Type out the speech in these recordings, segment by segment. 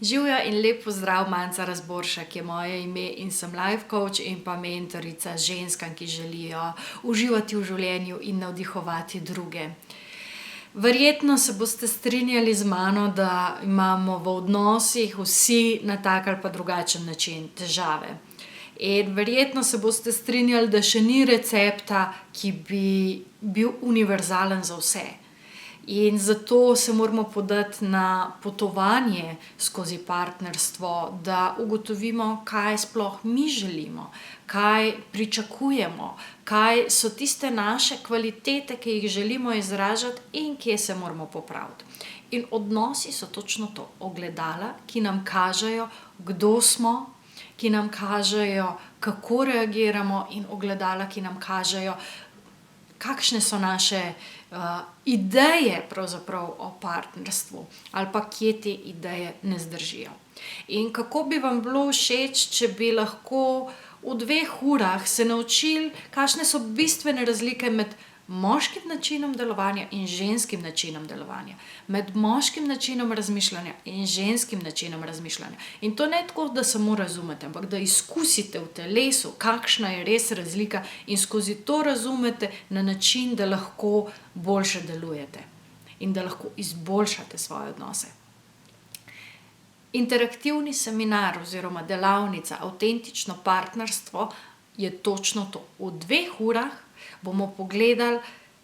Živjo in lep pozdrav, Manca Razboršek je moje ime in sem life coach in pa mentorica ženskam, ki želijo uživati v življenju in navdihovati druge. Verjetno se boste strinjali z mano, da imamo v odnosih vsi na tak ali pa drugačen način težave. In verjetno se boste strinjali, da še ni recepta, ki bi bil univerzalen za vse. In zato se moramo podati na potovanje skozi partnerstvo, da ugotovimo, kaj sploh mi želimo, kaj pričakujemo, kaj so tiste naše kvalitete, ki jih želimo izražati in kje se moramo popraviti. In odnosi so točno to, ogledala, ki nam kažejo, kdo smo, ki nam kažejo, kako reagiramo, in ogledala, ki nam kažejo, kakšne so naše ideje pravzaprav o partnerstvu ali pa kje te ideje ne zdržijo. In kako bi vam bilo všeč, če bi lahko v 2 urah se naučili, kakšne so bistvene razlike med moškim načinom delovanja in ženskim načinom delovanja, med moškim načinom razmišljanja in ženskim načinom razmišljanja. In to ne tako, da samo razumete, ampak da izkusite v telesu, kakšna je res razlika, in skozi to razumete na način, da lahko boljše delujete in da lahko izboljšate svoje odnose. Interaktivni seminar oziroma delavnica Avtentično partnerstvo je točno to. V 2 urah bomo pogledali,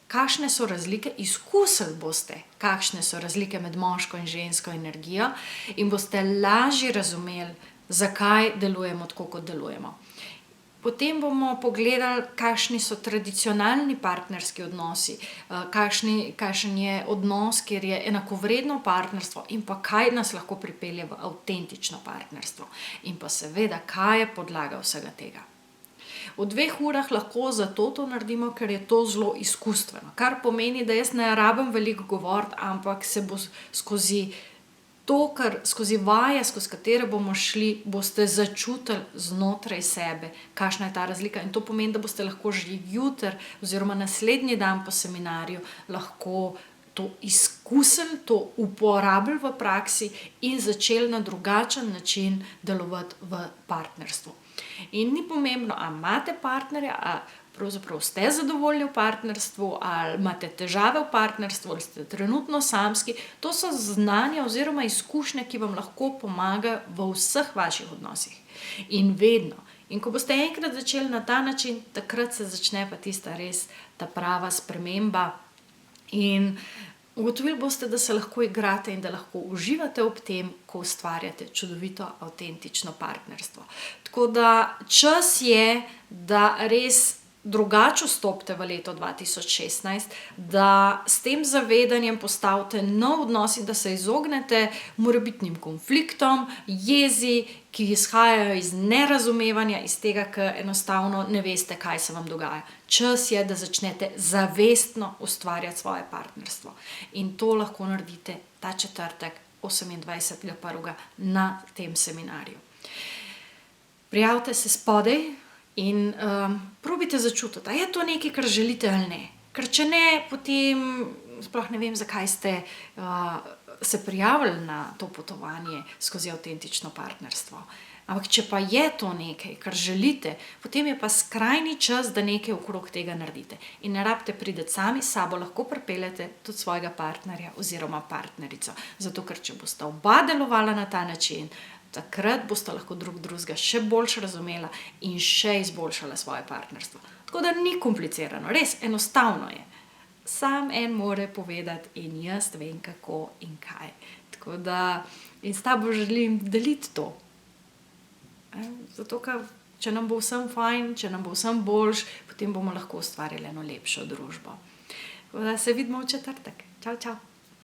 kakšne so razlike, izkusili boste, kakšne so razlike med moško in žensko energijo, in boste lažje razumeli, zakaj delujemo tako, kot delujemo. Potem bomo pogledali, kakšni so tradicionalni partnerski odnosi, kakšen je odnos, kjer je enakovredno partnerstvo, in pa kaj nas lahko pripelje v avtentično partnerstvo. In pa seveda, kaj je podlaga vsega tega. V 2 urah lahko zato to naredimo, ker je to zelo izkustveno. Kar pomeni, da jaz ne rabim veliko govoriti, ampak se bo skozi vaje, skozi katere bomo šli, boste začutili znotraj sebe, kakšna je ta razlika. In to pomeni, da boste lahko že jutri oziroma naslednji dan po seminarju lahko to izkusili, to uporabili v praksi in začeli na drugačen način delovati v partnerstvu. In ni pomembno, ali imate partnerja, ali pravzaprav ste zadovoljni v partnerstvu, ali imate težave v partnerstvu, ali ste trenutno samski. To so znanja oziroma izkušnje, ki vam lahko pomagajo v vseh vaših odnosih. In vedno. In ko boste enkrat začeli na ta način, takrat se začne pa tista res ta prava sprememba. In ugotovili boste, da se lahko igrate in da lahko uživate ob tem, ko ustvarjate čudovito avtentično partnerstvo. Tako da čas je, da res drugače vstopite v leto 2016, da s tem zavedanjem postavite nov odnos in da se izognete morebitnim konfliktom, jezi, ki izhajajo iz nerazumevanja, iz tega, ker enostavno ne veste, kaj se vam dogaja. Čas je, da začnete zavestno ustvarjati svoje partnerstvo. In to lahko naredite ta četrtek, 28.1. na tem seminarju. Prijavite se spodaj in probajte začutiti, a je to nekaj, kar želite ali ne. Ker če ne, potem sploh ne vem, zakaj ste se prijavili na to potovanje skozi avtentično partnerstvo. Ampak če pa je to nekaj, kar želite, potem je pa skrajni čas, da nekaj okrog tega naredite. In ne rabite priti sami, s sabo lahko pripeljete tudi svojega partnerja oziroma partnerico. Zato, ker če boste oba delovala na ta način, takrat boste lahko drug drugega še boljše razumela in še izboljšala svoje partnerstvo. Tako da ni komplicirano, res enostavno je. Sam en more povedati in jaz vem, kako in kaj. Tako da in s tabo želim deliti to. Zato, ker če nam bo vsem fajn, če nam bo vsem boljš, potem bomo lahko ustvarili eno lepšo družbo. Tako da se vidimo v četrtek. Čau, čau.